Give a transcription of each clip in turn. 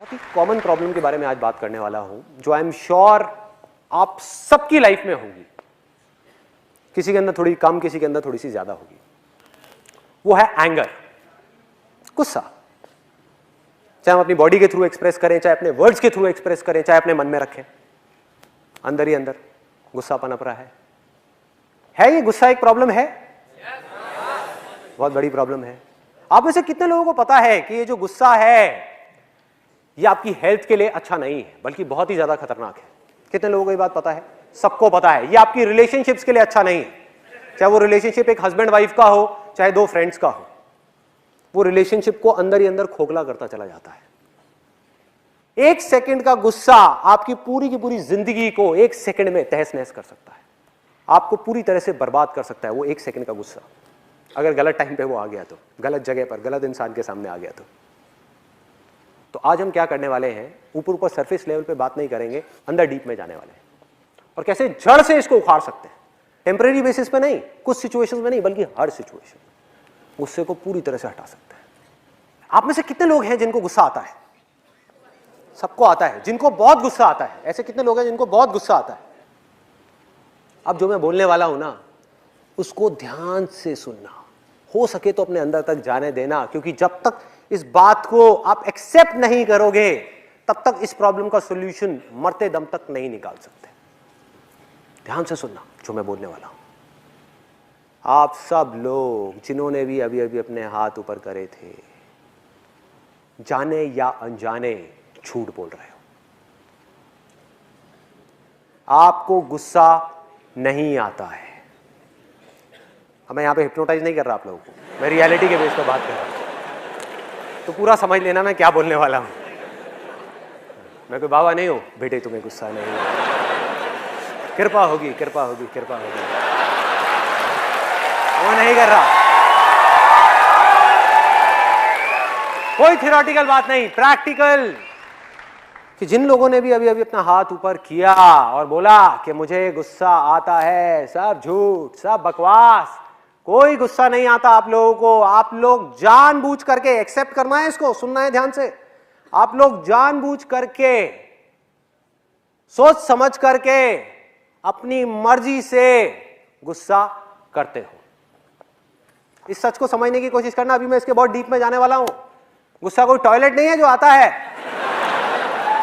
बहुत ही common problem के बारे में आज बात करने वाला हूं, जो आई एम श्योर आप सबकी लाइफ में होगी। किसी के अंदर थोड़ी कम, किसी के अंदर थोड़ी सी ज्यादा होगी। वो है एंगर, गुस्सा। चाहे हम अपनी बॉडी के थ्रू एक्सप्रेस करें, चाहे अपने वर्ड्स के थ्रू एक्सप्रेस करें, चाहे अपने मन में रखें, अंदर ही अंदर गुस्सा पनप रहा है ये गुस्सा एक प्रॉब्लम है? बहुत बड़ी प्रॉब्लम है। आप में से कितने लोगों को पता है कि ये जो गुस्सा है ये आपकी हेल्थ के लिए अच्छा नहीं है, बल्कि बहुत ही ज्यादा खतरनाक है? कितने लोगों को ये बात पता है? सबको पता है। ये आपकी रिलेशनशिप्स के लिए अच्छा नहीं है। चाहे वो रिलेशनशिप एक हस्बैंड वाइफ का हो, चाहे दो फ्रेंड्स का हो, वो रिलेशनशिप को अंदर ही अंदर खोखला करता चला जाता है। एक सेकंड का गुस्सा आपकी पूरी की पूरी जिंदगी को एक सेकंड में तहस नहस कर सकता है, आपको पूरी तरह से बर्बाद कर सकता है। वो एक सेकंड का गुस्सा, अगर गलत टाइम पे वो आ गया तो, गलत जगह पर, गलत इंसान के सामने आ गया तो आज हम क्या करने वाले हैं, ऊपर ऊपर सरफेस लेवल पे बात नहीं करेंगे, अंदर डीप में जाने वाले हैं और कैसे जड़ से इसको उखाड़ सकते हैं। टेम्परेरी बेसिस पे नहीं, कुछ सिचुएशंस में नहीं, बल्कि हर सिचुएशन गुस्से को पूरी तरह से हटा सकते हैं। आप में से कितने लोग हैं जिनको गुस्सा आता है? सबको आता है। जिनको बहुत गुस्सा आता है, ऐसे कितने लोग हैं जिनको बहुत गुस्सा आता है? अब जो मैं बोलने वाला हूं ना, उसको ध्यान से सुनना, हो सके तो अपने अंदर तक जाने देना, क्योंकि जब तक इस बात को आप एक्सेप्ट नहीं करोगे तब तक इस प्रॉब्लम का सॉल्यूशन मरते दम तक नहीं निकाल सकते। ध्यान से सुनना जो मैं बोलने वाला हूं। आप सब लोग जिन्होंने भी अभी अभी अपने हाथ ऊपर करे थे, जाने या अनजाने झूठ बोल रहे हो। आपको गुस्सा नहीं आता है। अब मैं यहां पे हिप्नोटाइज नहीं कर रहा आप लोगों को, मैं रियलिटी के बेस पर बात कर रहा हूं, तो पूरा समझ लेना मैं क्या बोलने वाला हूं। मैं कोई बाबा नहीं हूं, बेटे तुम्हें गुस्सा नहीं है, कृपा होगी, कृपा होगी, कृपा होगी, वो नहीं कर रहा। कोई थियोरेटिकल बात नहीं, प्रैक्टिकल। कि जिन लोगों ने भी अभी अभी अपना हाथ ऊपर किया और बोला कि मुझे गुस्सा आता है, सब झूठ, सब बकवास, कोई गुस्सा नहीं आता आप लोगों को। आप लोग जानबूझ करके, एक्सेप्ट करना है इसको, सुनना है ध्यान से, आप लोग जानबूझ करके, सोच समझ करके, अपनी मर्जी से गुस्सा करते हो। इस सच को समझने की कोशिश करना, अभी मैं इसके बहुत डीप में जाने वाला हूं। गुस्सा कोई टॉयलेट नहीं है जो आता है,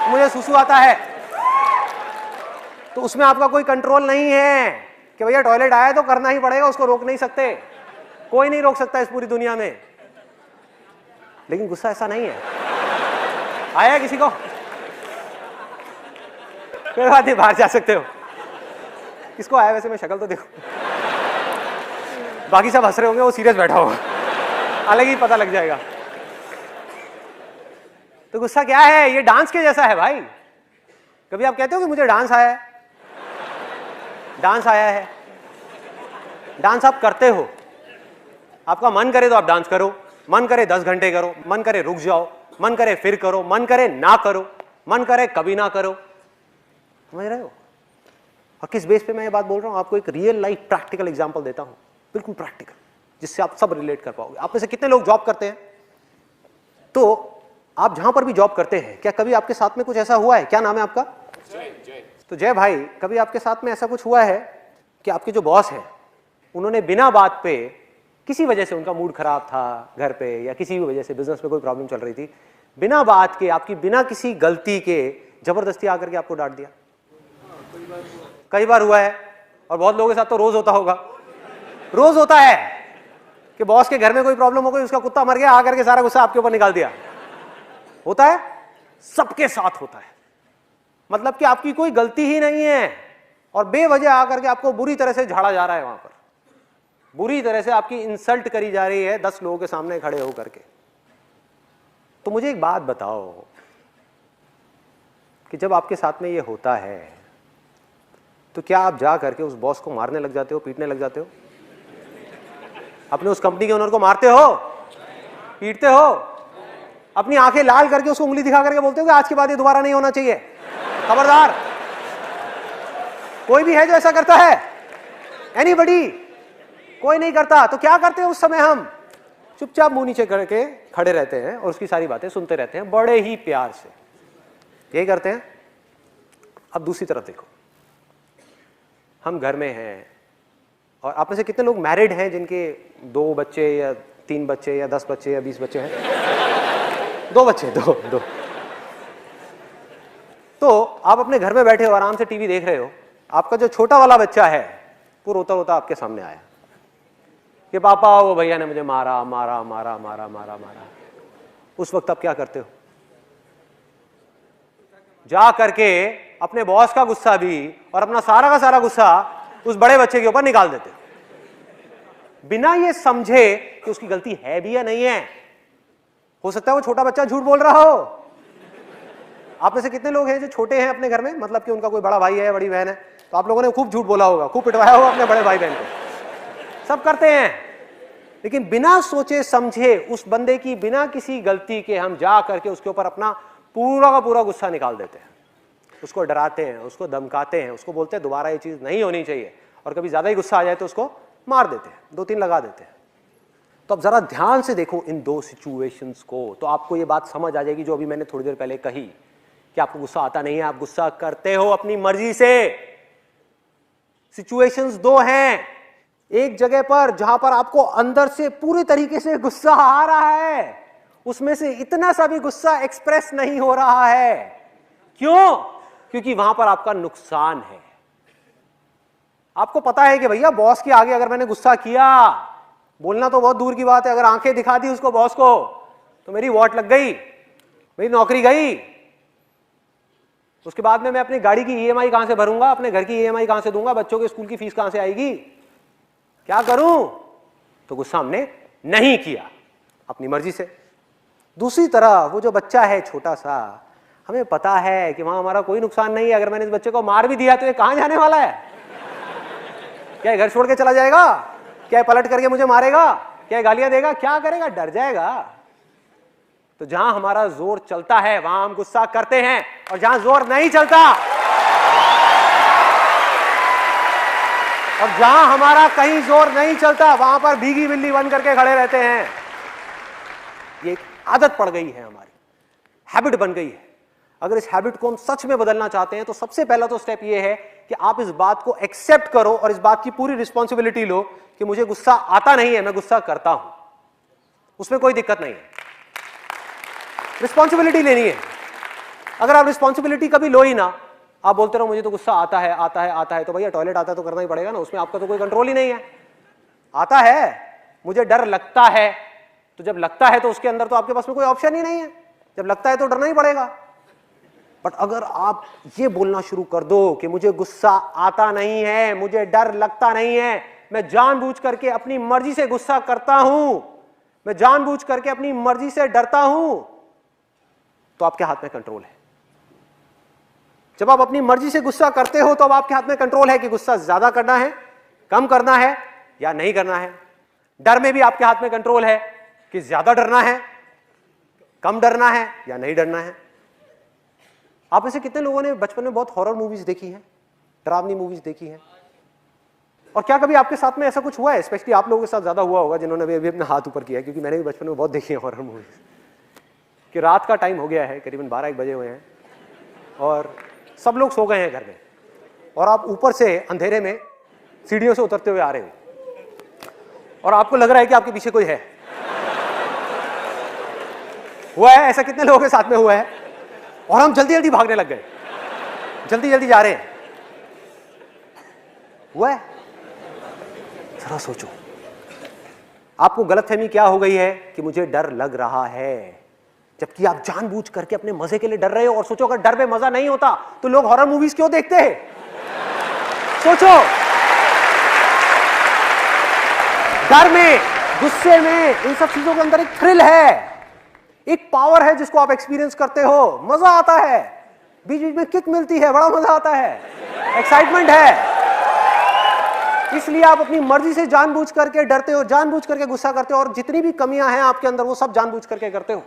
मुझे सुसु आता है तो उसमें आपका कोई कंट्रोल नहीं है कि भैया टॉयलेट आया तो करना ही पड़ेगा, उसको रोक नहीं सकते, कोई नहीं रोक सकता इस पूरी दुनिया में। लेकिन गुस्सा ऐसा नहीं है। आया किसी को? कोई बात नहीं, बाहर जा सकते हो। किसको आया वैसे? मैं शक्ल तो देखो, बाकी सब हंस रहे होंगे, वो सीरियस बैठा होगा, अलग ही पता लग जाएगा। तो गुस्सा क्या है? ये डांस के जैसा है भाई। कभी आप कहते हो कि मुझे डांस आया है? डांस आया है, डांस आप करते हो। आपका मन करे तो आप डांस करो, मन करे 10 घंटे करो, मन करे रुक जाओ, मन करे फिर करो, मन करे ना करो, मन करे कभी ना करो। समझ रहे हो? और किस बेस पे मैं ये बात बोल रहा हूं? आपको एक रियल लाइफ प्रैक्टिकल एग्जांपल देता हूं, बिल्कुल प्रैक्टिकल, जिससे आप सब रिलेट कर पाओगे। आप में से कितने लोग जॉब करते हैं? तो आप जहां पर भी जॉब करते हैं, क्या कभी आपके साथ में कुछ ऐसा हुआ है? क्या नाम है आपका? जय। तो जय भाई, कभी आपके साथ में ऐसा कुछ हुआ है कि आपके जो बॉस हैं, उन्होंने बिना बात पे, किसी वजह से उनका मूड खराब था घर पे, या किसी भी वजह से बिजनेस में कोई प्रॉब्लम चल रही थी, बिना बात के, आपकी बिना किसी गलती के जबरदस्ती आकर के आपको डांट दिया? कई बार हुआ है, और बहुत लोगों के साथ तो रोज होता होगा। रोज होता है कि बॉस के घर में कोई प्रॉब्लम हो गई, उसका कुत्ता मर गया, आकर के सारा गुस्सा आपके ऊपर निकाल दिया। होता है, सबके साथ होता है। मतलब कि आपकी कोई गलती ही नहीं है और बेवजह आकर के आपको बुरी तरह से झाड़ा जा रहा है, वहां पर बुरी तरह से आपकी इंसल्ट करी जा रही है 10 लोगों के सामने खड़े होकर के। तो मुझे एक बात बताओ कि जब आपके साथ में ये होता है तो क्या आप जा करके उस बॉस को मारने लग जाते हो, पीटने लग जाते हो? अपने उस कंपनी के ओनर को मारते हो, पीटते हो, अपनी आंखें लाल करके उसको उंगली दिखा करके बोलते हो कि आज के बाद ये दोबारा नहीं होना चाहिए, खबरदार? कोई भी है जो ऐसा करता है? एनीबडी? कोई नहीं करता। तो क्या करते हैं उस समय? हम चुपचाप मुंह नीचे करके खड़े रहते हैं और उसकी सारी बातें सुनते रहते हैं बड़े ही प्यार से। यही करते हैं। अब दूसरी तरफ देखो, हम घर में हैं और आप में से कितने लोग मैरिड हैं जिनके 2 बच्चे या 3 बच्चे या 10 बच्चे या 20 बच्चे हैं? 2 बच्चे, दो। तो आप अपने घर में बैठे हो, आराम से टीवी देख रहे हो, आपका जो छोटा वाला बच्चा है वो रोता रोता आपके सामने आया कि पापा वो भैया ने मुझे मारा मारा मारा मारा मारा मारा। उस वक्त आप क्या करते हो? जा करके अपने बॉस का गुस्सा भी और अपना सारा का सारा गुस्सा उस बड़े बच्चे के ऊपर निकाल देते हो, बिना ये समझे कि उसकी गलती है भी या नहीं है। हो सकता है वो छोटा बच्चा झूठ बोल रहा हो। आप में से कितने लोग हैं जो छोटे हैं अपने घर में, मतलब कि उनका कोई बड़ा भाई है, बड़ी बहन है, तो आप लोगों ने खूब झूठ बोला होगा, खूब पिटवाया होगा अपने बड़े भाई बहन को। सब करते हैं, लेकिन बिना सोचे समझे उस बंदे की बिना किसी गलती के हम जा करके उसके ऊपर अपना पूरा का पूरा गुस्सा निकाल देते हैं, उसको डराते हैं, उसको धमकाते हैं, उसको बोलते हैं दोबारा ये चीज नहीं होनी चाहिए, और कभी ज्यादा ही गुस्सा आ जाए तो उसको मार देते हैं, 2-3 लगा देते हैं। तो अब जरा ध्यान से देखो इन 2 सिचुएशंस को, तो आपको ये बात समझ आ जाएगी जो अभी मैंने थोड़ी देर पहले कही कि आपको गुस्सा आता नहीं है, आप गुस्सा करते हो अपनी मर्जी से। सिचुएशंस 2 हैं, एक जगह पर जहां पर आपको अंदर से पूरी तरीके से गुस्सा आ रहा है, उसमें से इतना सा भी गुस्सा एक्सप्रेस नहीं हो रहा है। क्यों? क्योंकि वहां पर आपका नुकसान है। आपको पता है कि भैया बॉस के आगे अगर मैंने गुस्सा किया, बोलना तो बहुत दूर की बात है, अगर आंखें दिखा दी उसको बॉस को तो मेरी वॉट लग गई, मेरी नौकरी गई। उसके बाद में मैं अपनी गाड़ी की ईएमआई कहां से भरूंगा, अपने घर की ईएमआई कहां से दूंगा, बच्चों के स्कूल की फीस कहां से आएगी, क्या करूं? तो गुस्सा हमने नहीं किया अपनी मर्जी से। दूसरी तरफ वो जो बच्चा है छोटा सा, हमें पता है कि वहां हमारा कोई नुकसान नहीं है, अगर मैंने इस बच्चे को मार भी दिया तो ये कहां जाने वाला है? क्या घर छोड़ के चला जाएगा? क्या पलट करके मुझे मारेगा? क्या गालियां देगा? क्या करेगा? डर जाएगा। तो जहां हमारा जोर चलता है वहां हम गुस्सा करते हैं, और जहां जोर नहीं चलता और जहां हमारा कहीं जोर नहीं चलता वहां पर भीगी बिल्ली बन करके खड़े रहते हैं। ये एक आदत पड़ गई है, हमारी हैबिट बन गई है। अगर इस हैबिट को हम सच में बदलना चाहते हैं तो सबसे पहला तो स्टेप ये है कि आप इस बात को एक्सेप्ट करो और इस बात की पूरी रिस्पॉन्सिबिलिटी लो कि मुझे गुस्सा आता नहीं है, मैं गुस्सा करता हूं, उसमें कोई दिक्कत नहीं है। रिस्पॉन्सिबिलिटी लेनी है। अगर आप रिस्पॉन्सिबिलिटी कभी लो ही ना, आप बोलते रहो मुझे तो गुस्सा आता है आता है आता है, तो भैया टॉयलेट आता है तो करना ही पड़ेगा ना, उसमें आपका तो कोई कंट्रोल ही नहीं है। आता है, मुझे डर लगता है, तो जब लगता है तो उसके अंदर तो आपके पास में कोई ऑप्शन ही नहीं है, जब लगता है तो डरना ही पड़ेगा। बट अगर आप ये बोलना शुरू कर दो कि मुझे गुस्सा आता नहीं है, मुझे डर लगता नहीं है, मैं जानबूझ करके अपनी मर्जी से गुस्सा करता हूं, मैं जानबूझ करके अपनी मर्जी से डरता हूं, तो आपके हाथ में कंट्रोल है। जब आप अपनी मर्जी से गुस्सा करते हो तो अब आपके हाथ में कंट्रोल है कि गुस्सा ज्यादा करना है, कम करना है या नहीं करना है। डर में भी आपके हाथ में कंट्रोल है कि ज्यादा डरना है, कम डरना है या नहीं डरना है। आप में से कितने लोगों ने बचपन में बहुत हॉरर मूवीज देखी हैं, डरावनी मूवीज देखी हैं? और क्या कभी आपके साथ में ऐसा कुछ हुआ है? स्पेशली आप लोगों के साथ ज्यादा हुआ होगा जिन्होंने अभी अपना हाथ ऊपर किया है, क्योंकि मैंने भी बचपन में बहुत देखी है हॉरर मूवीज। कि रात का टाइम हो गया है, करीबन 12-1 बजे हुए हैं और सब लोग सो गए हैं घर में, और आप ऊपर से अंधेरे में सीढ़ियों से उतरते हुए आ रहे हो और आपको लग रहा है कि आपके पीछे कोई है। हुआ है ऐसा? कितने लोगों के साथ में हुआ है? और हम जल्दी जल्दी भागने लग गए, जल्दी जल्दी जा रहे हैं। हुआ है? जरा सोचो, आपको गलतफहमी क्या हो गई है कि मुझे डर लग रहा है, जबकि आप जानबूझ करके अपने मजे के लिए डर रहे हो। और सोचो, अगर डर में मजा नहीं होता तो लोग हॉरर मूवीज क्यों देखते हैं? सोचो, डर में, गुस्से में, इन सब चीजों के अंदर एक थ्रिल है, एक पावर है जिसको आप एक्सपीरियंस करते हो, मजा आता है, बीच बीच में किक मिलती है, बड़ा मजा आता है, एक्साइटमेंट है। इसलिए आप अपनी मर्जी से जानबूझ करके डरते हो, जानबूझ करके गुस्सा करते हो, और जितनी भी कमियां हैं आपके अंदर वो सब जानबूझ करके करते हो।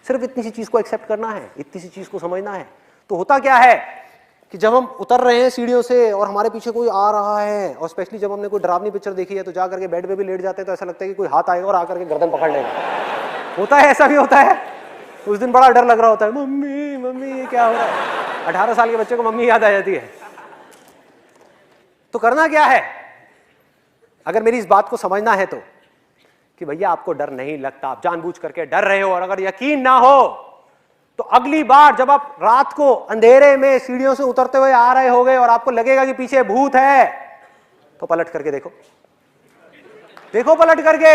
सिर्फ इतनी सी चीज को एक्सेप्ट करना है, इतनी सी चीज को समझना है। तो होता क्या है कि जब हम उतर रहे हैं सीढ़ियों से और हमारे पीछे कोई आ रहा है, और स्पेशली जब हमने कोई डरावनी पिक्चर देखी है तो जा करके बेड पे भी लेट जाते हैं, तो ऐसा लगता है कि कोई हाथ आएगा और आकर के गर्दन पकड़ लेगा। होता है, ऐसा भी होता है। उस दिन बड़ा डर लग रहा होता है, मम्मी मम्मी ये क्या हो रहा है। 18 साल के बच्चे को मम्मी याद आ जाती है। तो करना क्या है, अगर मेरी इस बात को समझना है तो, कि भैया आपको डर नहीं लगता, आप जानबूझ करके डर रहे हो, और अगर यकीन ना हो तो अगली बार जब आप रात को अंधेरे में सीढ़ियों से उतरते हुए आ रहे होगे और आपको लगेगा कि पीछे भूत है, तो पलट करके देखो, देखो पलट करके,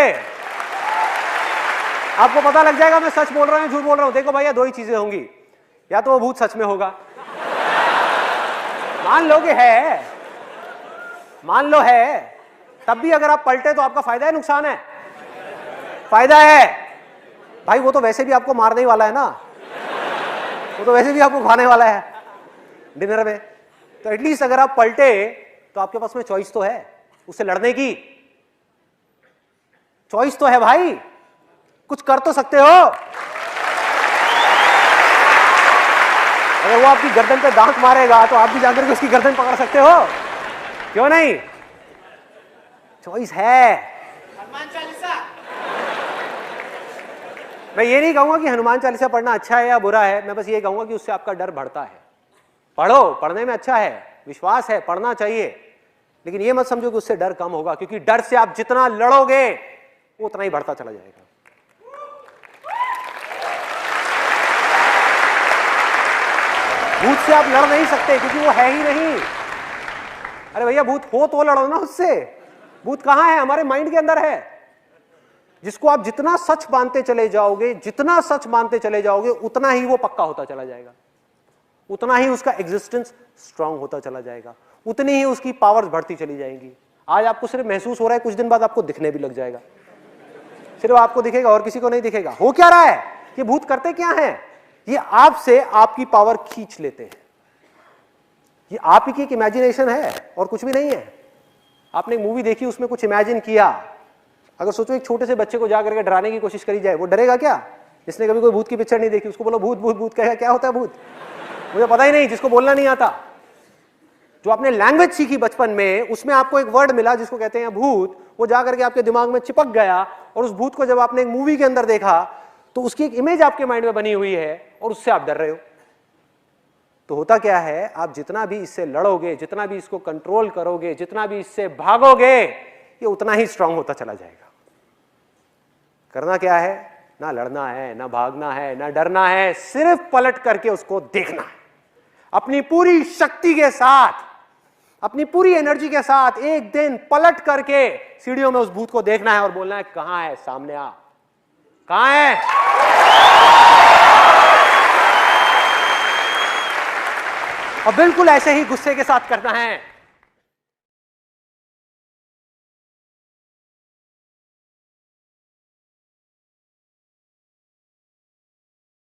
आपको पता लग जाएगा मैं सच बोल रहा हूं झूठ बोल रहा हूं। देखो भैया, दो ही चीजें होंगी, या तो वो भूत सच में होगा, मान लो कि है, मान लो है, तब भी अगर आप पलटे तो आपका फायदा है नुकसान है? फायदा है भाई, वो तो वैसे भी आपको मारने ही वाला है ना, वो तो वैसे भी आपको खाने वाला है डिनर में। तो एटलीस्ट अगर आप पलटे तो आपके पास में चॉइस तो है, उससे लड़ने की चॉइस तो है भाई, कुछ कर तो सकते हो। अगर वो आपकी गर्दन पे दांत मारेगा तो आप भी जाकर के उसकी गर्दन पकड़ सकते हो, क्यों नहीं? चॉइस है। हनुमान चालीसा, मैं ये नहीं कहूंगा कि हनुमान चालीसा पढ़ना अच्छा है या बुरा है, मैं बस ये कहूंगा कि उससे आपका डर बढ़ता है। पढ़ो, पढ़ने में अच्छा है, विश्वास है, पढ़ना चाहिए, लेकिन ये मत समझो कि उससे डर कम होगा, क्योंकि डर से आप जितना लड़ोगे वो उतना ही बढ़ता चला जाएगा। भूत से आप लड़ नहीं सकते क्योंकि वो है ही नहीं। अरे भैया, भूत हो तो लड़ो ना उससे। भूत कहां है? हमारे माइंड के अंदर है, जिसको आप जितना सच मानते चले जाओगे, जितना सच मानते चले जाओगे, उतना ही वो पक्का होता चला जाएगा, उतना ही उसका एग्जिस्टेंस स्ट्रांग होता चला जाएगा, उतनी ही उसकी पावर्स बढ़ती चली जाएंगी। आज आपको सिर्फ महसूस हो रहा है, कुछ दिन बाद आपको दिखने भी लग जाएगा, सिर्फ आपको दिखेगा और किसी को नहीं दिखेगा। हो क्या रहा है? ये भूत करते क्या है? ये आपसे आपकी पावर खींच लेते हैं। ये आप ही की एक इमेजिनेशन है और कुछ भी नहीं है। आपने एक मूवी देखी, उसमें कुछ इमेजिन किया। अगर सोचो एक छोटे से बच्चे को जाकर के डराने की कोशिश करी जाए, वो डरेगा क्या? जिसने कभी कोई भूत की पिक्चर नहीं देखी, उसको बोलो भूत भूत भूत, कहेगा क्या होता है भूत? मुझे पता ही नहीं, जिसको बोलना नहीं आता। जो आपने लैंग्वेज सीखी बचपन में, उसमें आपको एक वर्ड मिला जिसको कहते हैं भूत, वो जाकर के आपके दिमाग में चिपक गया, और उस भूत को जब आपने एक मूवी के अंदर देखा तो उसकी एक इमेज आपके माइंड में बनी हुई है और उससे आप डर रहे हो। तो होता क्या है, आप जितना भी इससे लड़ोगे, जितना भी इसको कंट्रोल करोगे, जितना भी इससे भागोगे, ये उतना ही स्ट्रांग होता चला जाएगा। करना क्या है? ना लड़ना है, ना भागना है, ना डरना है, सिर्फ पलट करके उसको देखना है। अपनी पूरी शक्ति के साथ, अपनी पूरी एनर्जी के साथ एक दिन पलट करके सीढ़ियों में उस भूत को देखना है और बोलना है, कहां है? सामने आ, कहां है? और बिल्कुल ऐसे ही गुस्से के साथ करना है।